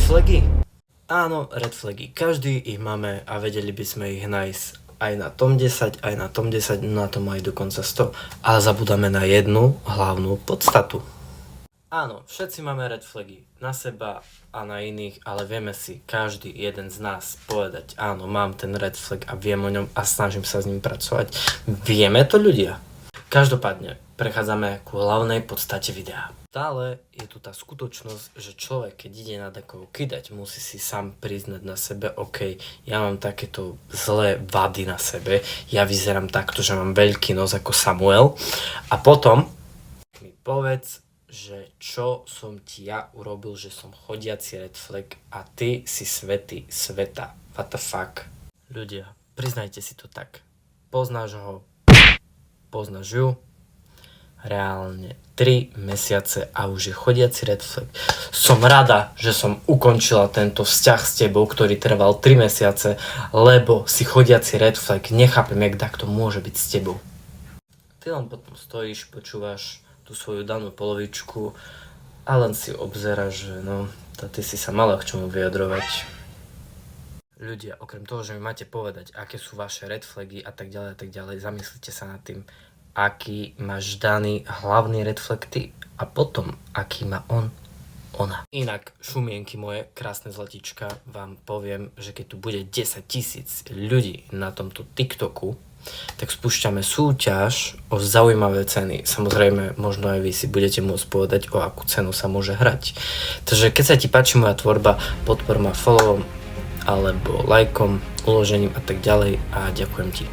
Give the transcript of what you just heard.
flagy? Áno, red flagy. Každý ich máme a vedeli by sme ich nájsť aj na tom 10, aj na tom 10, na tom aj dokonca 100. Ale zabudáme na jednu hlavnú podstatu. Áno, všetci máme red flagy na seba a na iných, ale vieme si každý jeden z nás povedať, áno, mám ten red flag a viem o ňom a snažím sa s ním pracovať. Vieme to, ľudia? Každopádne, prechádzame ku hlavnej podstate videa. Stále je tu tá skutočnosť, že človek, keď ide na takou kydať, musí si sám priznať na sebe, OK, ja mám takéto zlé vady na sebe, ja vyzerám takto, že mám veľký nos ako Samuel a potom mi povedz, že čo som ti ja urobil, že som chodiaci red flag a ty si svätý sveta. What the fuck? Ľudia, priznajte si to tak. Poznáš ho, poznáš ju, reálne 3 mesiace a už je chodiaci red flag. Som rada, že som ukončila tento vzťah s tebou, ktorý trval 3 mesiace, lebo si chodiaci red flag. Nechápem, jak takto môže byť s tebou. Ty len potom stojíš, počúvaš tú svoju danú polovičku a len si obzeráš, že no, ty si sa mala k čomu vyjadrovať. Ľudia, okrem toho, že mi máte povedať, aké sú vaše red flagy a tak ďalej, zamyslite sa nad tým, aký máš daný hlavný red flag ty a potom, aký má on, ona. Inak, šumienky moje, krásne zlatička, vám poviem, že keď tu bude 10 000 ľudí na tomto TikToku, tak spúšťame súťaž o zaujímavé ceny. Samozrejme, možno aj vy si budete môcť povedať, o akú cenu sa môže hrať. Takže keď sa ti páči moja tvorba, podpor ma followom alebo lajkom, uložením a tak ďalej a ďakujem ti.